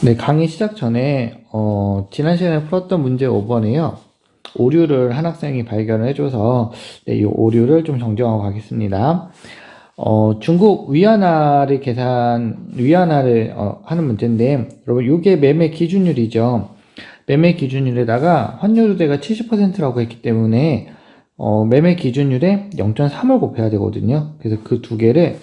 네, 강의 시작 전에 지난 시간에 풀었던 문제 5번에요. 오류를 한 학생이 발견을 해줘서 네, 이 오류를 좀 정정하고 가겠습니다. 중국 위안화를 하는 문제인데, 여러분, 이게 매매 기준율이죠. 매매 기준율에다가 환율 우대가 70%라고 했기 때문에 매매 기준율에 0.3을 곱해야 되거든요. 그래서 그 두 개를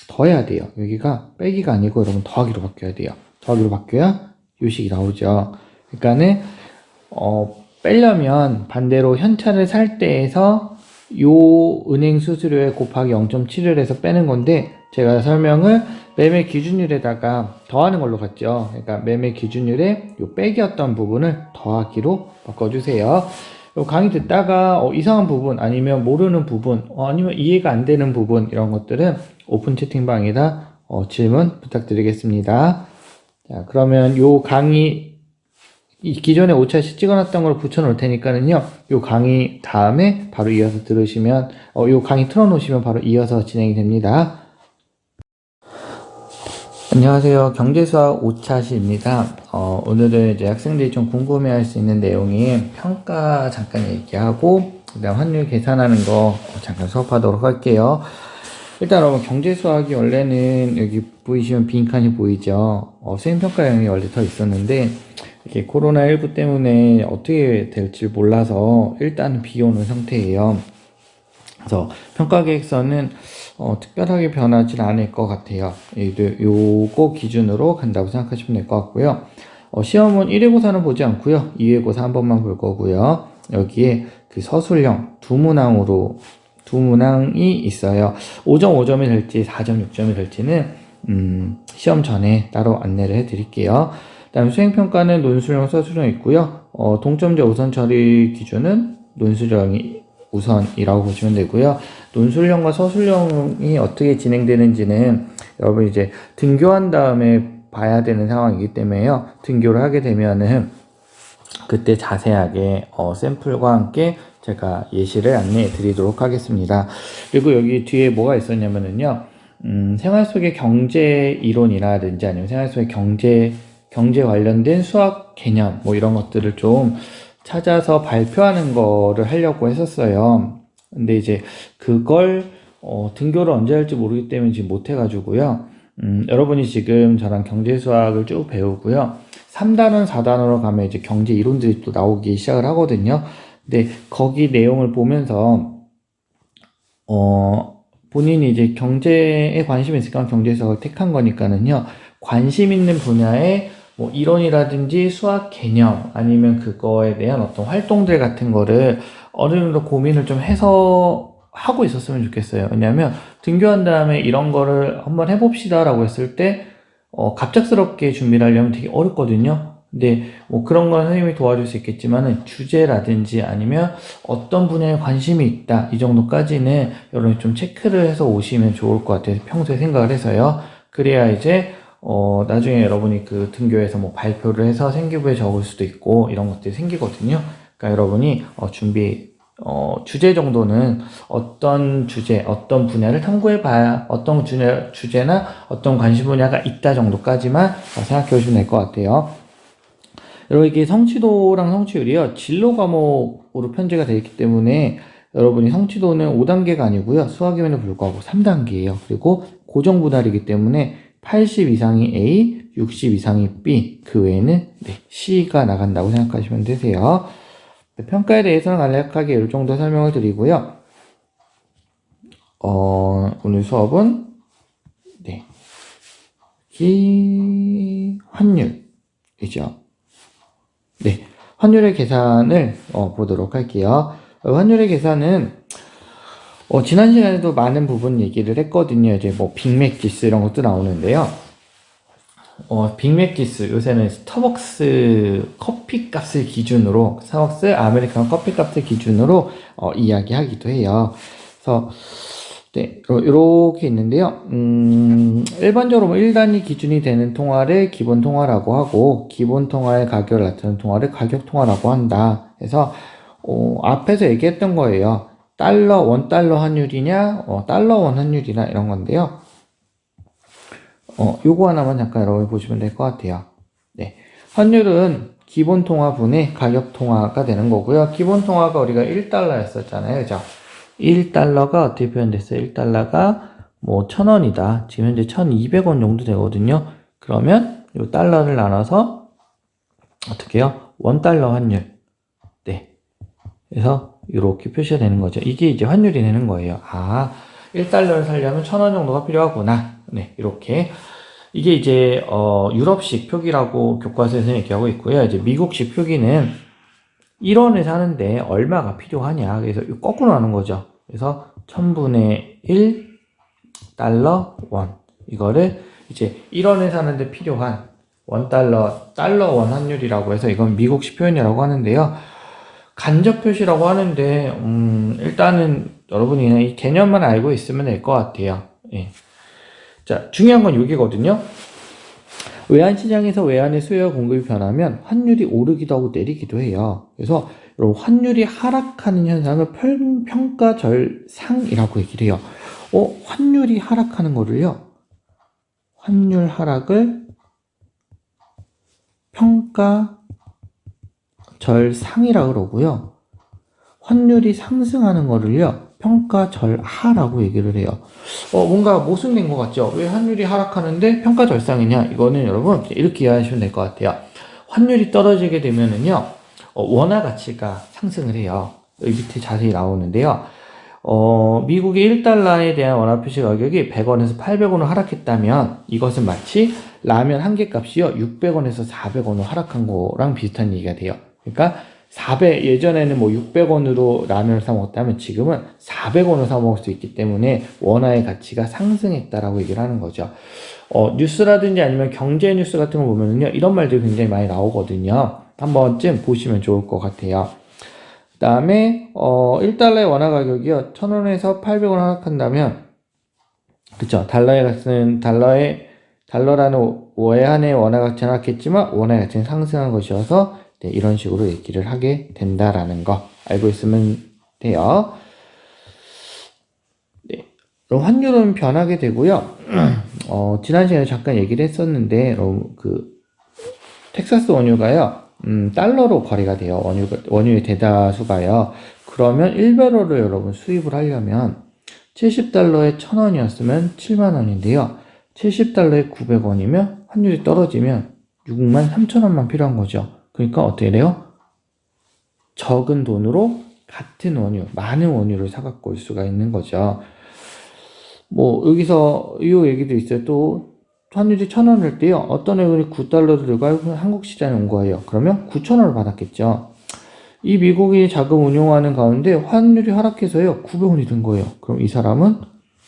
더해야 돼요. 여기가 빼기가 아니고 여러분 더하기로 바뀌어야 돼요. 더하기로 바뀌어야 요식이 나오죠. 그러니까는 빼려면 반대로 현찰을 살 때에서 요 은행 수수료에 곱하기 0.7을 해서 빼는 건데, 제가 설명을 매매 기준율에다가 더하는 걸로 갔죠. 그러니까 매매 기준율에 요 빼기였던 부분을 더하기로 바꿔주세요. 요 강의 듣다가 이상한 부분, 아니면 모르는 부분, 아니면 이해가 안 되는 부분, 이런 것들은 오픈 채팅방에다 질문 부탁드리겠습니다. 자, 그러면 요 강의 기존에 5차시 찍어놨던 걸 붙여놓을 테니까는요, 요 강의 다음에 바로 이어서 들으시면, 요 강의 틀어놓으시면 바로 이어서 진행이 됩니다. 안녕하세요. 경제수학 5차시입니다. 오늘은 이제 학생들이 좀 궁금해할 수 있는 내용이 평가 잠깐 얘기하고, 그다음 환율 계산하는 거 잠깐 수업하도록 할게요. 일단 여러분, 경제수학이 원래는 여기 보이시면 빈칸이 보이죠. 수행평가형이 원래 더 있었는데, 이게 코로나19 때문에 어떻게 될지 몰라서 일단 비워놓은 상태예요. 그래서 평가계획서는 특별하게 변하진 않을 것 같아요. 요거 기준으로 간다고 생각하시면 될 것 같고요. 시험은 1회고사는 보지 않고요. 2회고사 한 번만 볼 거고요. 여기에 그 서술형 두 문항이 있어요. 5점 5점이 될지 4점 6점이 될지는 시험 전에 따로 안내를 해드릴게요. 다음 수행평가는 논술형, 서술형 있고요. 동점제 우선 처리 기준은 논술형이 우선이라고 보시면 되고요. 논술형과 서술형이 어떻게 진행되는지는 여러분 이제 등교한 다음에 봐야 되는 상황이기 때문에요. 등교를 하게 되면은 그때 자세하게 샘플과 함께 제가 예시를 안내해 드리도록 하겠습니다. 그리고 여기 뒤에 뭐가 있었냐면은요. 생활 속의 경제 이론이라든지 아니면 생활 속의 경제 관련된 수학 개념 뭐 이런 것들을 좀 찾아서 발표하는 거를 하려고 했었어요. 근데 이제 그걸 등교를 언제 할지 모르기 때문에 지금 못 해가지고요. 여러분이 지금 저랑 경제 수학을 쭉 배우고요. 3단원, 4단원으로 가면 이제 경제 이론들이 또 나오기 시작을 하거든요. 근데 거기 내용을 보면서 본인이 이제 경제에 관심이 있으니까 경제 수학을 택한 거니까는요. 관심 있는 분야에 뭐 이론이라든지 수학 개념 아니면 그거에 대한 어떤 활동들 같은 거를 어느 정도 고민을 좀 해서 하고 있었으면 좋겠어요. 왜냐하면 등교한 다음에 이런 거를 한번 해봅시다 라고 했을 때 갑작스럽게 준비를 하려면 되게 어렵거든요. 근데 뭐 그런 건 선생님이 도와줄 수 있겠지만은 주제라든지 아니면 어떤 분야에 관심이 있다 이 정도까지는 여러분이 좀 체크를 해서 오시면 좋을 것 같아서 평소에 생각을 해서요. 그래야 이제 나중에 여러분이 그 등교에서 뭐 발표를 해서 생기부에 적을 수도 있고 이런 것들이 생기거든요. 그러니까 여러분이 주제 정도는 어떤 주제, 어떤 분야를 탐구해 봐야 어떤 주제나 어떤 관심 분야가 있다 정도까지만 생각해 보시면 될 것 같아요. 여러분, 이게 성취도랑 성취율이요, 진로 과목으로 편제가 되어 있기 때문에 여러분이 성취도는 5단계가 아니고요, 수학임에도 불구하고 3단계예요. 그리고 고정 분할이기 때문에 80 이상이 A, 60 이상이 B, 그 외에는 C가 나간다고 생각하시면 되세요. 평가에 대해서는 간략하게 이 정도 설명을 드리고요. 오늘 수업은 환율이죠. 환율의 계산을 보도록 할게요. 환율의 계산은 지난 시간에도 많은 부분 얘기를 했거든요. 이제 뭐 빅맥지수 이런 것도 나오는데요. 빅맥지수, 요새는 스타벅스 커피 값을 기준으로, 스타벅스 아메리카노 커피 값을 기준으로 이야기하기도 해요. 그래서 이렇게 있는데요. 일반적으로 1단위 기준이 되는 통화를 기본 통화라고 하고, 기본 통화의 가격을 나타내는 통화를 가격 통화라고 한다. 그래서 앞에서 얘기했던 거예요. 원달러 환율이냐, 달러 원 환율이나 이런 건데요. 요거 하나만 잠깐 여러분 보시면 될 것 같아요. 환율은 기본 통화분의 가격 통화가 되는 거고요. 기본 통화가 우리가 1달러였었잖아요. 그죠? 1달러가 어떻게 표현됐어요? 1달러가 뭐 1000원이다. 지금 현재 1200원 정도 되거든요. 그러면 이 달러를 나눠서 어떻게 해요? 1달러 환율. 네. 그래서 이렇게 표시가 되는 거죠. 이게 이제 환율이 되는 거예요. 아, 1달러를 살려면 1000원 정도가 필요하구나. 네, 이렇게. 이게 이제 유럽식 표기라고 교과서에서 얘기하고 있고요. 이제 미국식 표기는 1원을 사는데 얼마가 필요하냐. 그래서 거꾸로 하는 거죠. 그래서 1000분의 1달러 원. 이거를 이제 1원을 사는데 필요한 1달러, 달러 원 환율이라고 해서 이건 미국식 표현이라고 하는데요. 간접 표시라고 하는데, 일단은 여러분이 그냥 이 개념만 알고 있으면 될 것 같아요. 예. 자, 중요한 건 여기거든요. 외환시장에서 외환의 수요와 공급이 변하면 환율이 오르기도 하고 내리기도 해요. 그래서 여러분 환율이 하락하는 현상을 평가절상이라고 얘기를 해요. 환율이 하락하는 거를요. 환율 하락을 평가절상이라고 그러고요. 환율이 상승하는 거를요. 평가절하라고 얘기를 해요. 뭔가 모순된 것 같죠? 왜 환율이 하락하는데 평가절상이냐? 이거는 여러분 이렇게 이해하시면 될 것 같아요. 환율이 떨어지게 되면은요, 원화 가치가 상승을 해요. 여기 밑에 자세히 나오는데요. 미국의 1달러에 대한 원화 표시 가격이 100원에서 800원으로 하락했다면 이것은 마치 라면 한 개 값이요 600원에서 400원으로 하락한 거랑 비슷한 얘기가 돼요. 그러니까 예전에는 뭐 600원으로 라면을 사 먹었다면 지금은 400원으로 사 먹을 수 있기 때문에 원화의 가치가 상승했다라고 얘기를 하는 거죠. 뉴스라든지 아니면 경제 뉴스 같은 거 보면은요, 이런 말들이 굉장히 많이 나오거든요. 한 번쯤 보시면 좋을 것 같아요. 그 다음에, 1달러의 원화 가격이요, 1000원에서 800원 하락한다면, 그쵸. 달러라는 외환의 원화 가치는 하락했지만, 원화의 가치는 상승한 것이어서, 네, 이런 식으로 얘기를 하게 된다라는 거 알고 있으면 돼요. 네, 그럼 환율은 변하게 되고요. 지난 시간에 잠깐 얘기를 했었는데, 텍사스 원유가요, 달러로 거래가 돼요. 원유의 대다수가요. 그러면 1배럴을 여러분 수입을 하려면 70달러에 1000원이었으면 7만원인데요. 70달러에 900원이면 환율이 떨어지면 63,000원만 필요한 거죠. 그러니까 어떻게 돼요? 적은 돈으로 같은 원유, 많은 원유를 사갖고 올 수가 있는 거죠. 뭐 여기서 이 얘기도 있어요. 또 환율이 1000원일 때요. 어떤 애들이 9달러를 들고 한국 시장에 온 거예요. 그러면 9,000원을 받았겠죠. 이 미국이 자금 운용하는 가운데 환율이 하락해서요. 900원이 된 거예요. 그럼 이 사람은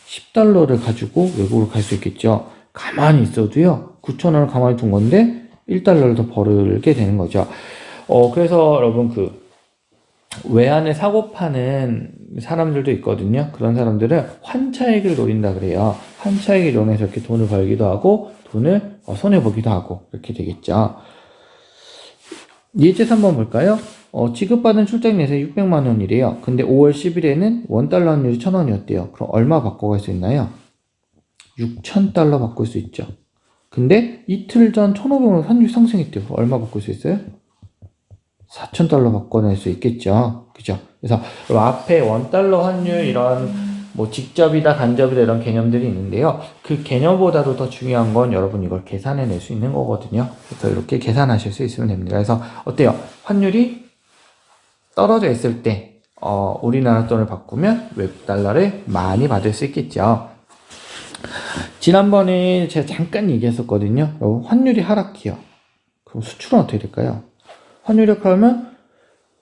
10달러를 가지고 외국으로 갈 수 있겠죠. 가만히 있어도요. 9,000원을 가만히 둔 건데 1달러를 더 벌게 되는 거죠. 그래서 여러분 외환에 사고 파는 사람들도 있거든요. 그런 사람들은 환차익을 노린다 그래요. 환차익을 이용해서 이렇게 돈을 벌기도 하고 돈을 손해보기도 하고 이렇게 되겠죠. 예제서 한번 볼까요? 지급받은 출장 내세 600만 원이래요. 근데 5월 10일에는 1달러 환율이 1000원이었대요. 그럼 얼마 바꿔갈 수 있나요? 6000달러 바꿀 수 있죠. 근데 이틀 전 1500원 환율이 상승했대요. 얼마 바꿀 수 있어요? 4000달러 바꿔낼 수 있겠죠. 그죠? 그래서 앞에 1달러 환율 이런 뭐 직접이다 간접이다 이런 개념들이 있는데요. 그 개념보다도 더 중요한 건 여러분 이걸 계산해낼 수 있는 거거든요. 그래서 이렇게 계산하실 수 있으면 됩니다. 그래서 어때요? 환율이 떨어져 있을 때 우리나라 돈을 바꾸면 외국 달러를 많이 받을 수 있겠죠. 지난번에 제가 잠깐 얘기했었거든요. 환율이 하락해요. 그럼 수출은 어떻게 될까요? 환율이 하락하면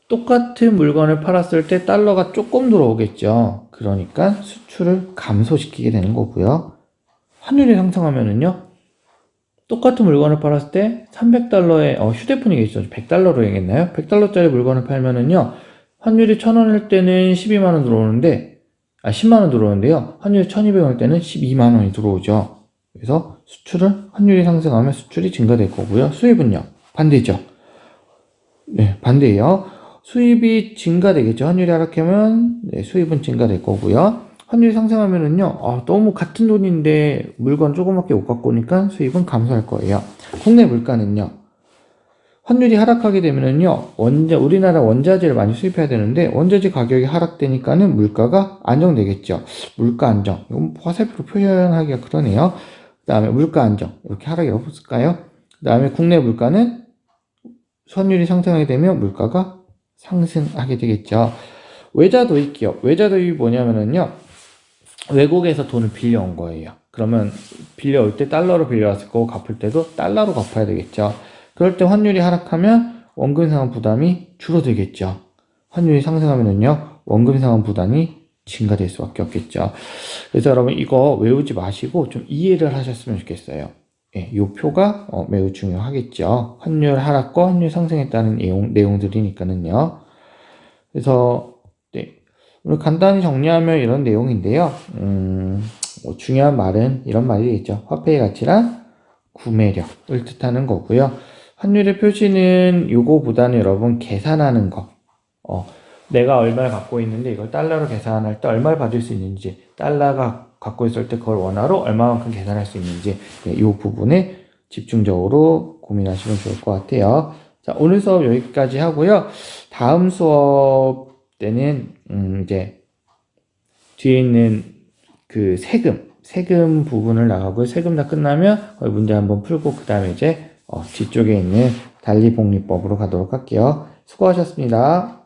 똑같은 물건을 팔았을 때 달러가 조금 들어오겠죠. 그러니까 수출을 감소시키게 되는 거고요. 환율이 상승하면은요, 똑같은 물건을 팔았을 때 300달러에 휴대폰이겠죠. 100달러로 얘기했나요? 100달러짜리 물건을 팔면은요, 환율이 1000원일 때는 12만원 들어오는데 10만원 들어오는데요. 환율이 1200원일 때는 12만원이 들어오죠. 그래서 환율이 상승하면 수출이 증가될 거고요. 수입은요, 반대죠. 네, 반대예요. 수입이 증가되겠죠. 환율이 하락하면 수입은 증가될 거고요. 환율이 상승하면은요, 너무 같은 돈인데 물건 조금밖에 못 갖고 오니까 수입은 감소할 거예요. 국내 물가는요, 환율이 하락하게 되면은요, 우리나라 원자재를 많이 수입해야 되는데, 원자재 가격이 하락되니까는 물가가 안정되겠죠. 물가 안정. 이건 화살표로 표현하기가 그러네요. 그 다음에 물가 안정. 이렇게 하락이 없을까요? 그 다음에 국내 물가는 환율이 상승하게 되면 물가가 상승하게 되겠죠. 외자 도입 기업. 외자 도입이 뭐냐면은요, 외국에서 돈을 빌려온 거예요. 그러면 빌려올 때 달러로 빌려왔을 거고 갚을 때도 달러로 갚아야 되겠죠. 그럴 때 환율이 하락하면 원금 상환 부담이 줄어들겠죠. 환율이 상승하면은요, 원금 상환 부담이 증가될 수밖에 없겠죠. 그래서 여러분 이거 외우지 마시고 좀 이해를 하셨으면 좋겠어요. 예, 이 표가 매우 중요하겠죠. 환율 하락과 환율 상승에 따른 내용들이니까는요. 그래서 네, 오늘 간단히 정리하면 이런 내용인데요. 중요한 말은 이런 말이겠죠. 화폐의 가치란 구매력을 뜻하는 거고요. 환율의 표시는 요거보다는 여러분 계산하는 거. 내가 얼마를 갖고 있는데 이걸 달러로 계산할 때 얼마를 받을 수 있는지, 달러가 갖고 있을 때 그걸 원화로 얼마만큼 계산할 수 있는지, 네, 이 부분에 집중적으로 고민하시면 좋을 것 같아요. 자, 오늘 수업 여기까지 하고요. 다음 수업 때는 이제 뒤에 있는 그 세금 부분을 나가고, 세금 다 끝나면 거기 문제 한번 풀고 그 다음에 이제 뒤쪽에 있는 단리복리법으로 가도록 할게요. 수고하셨습니다.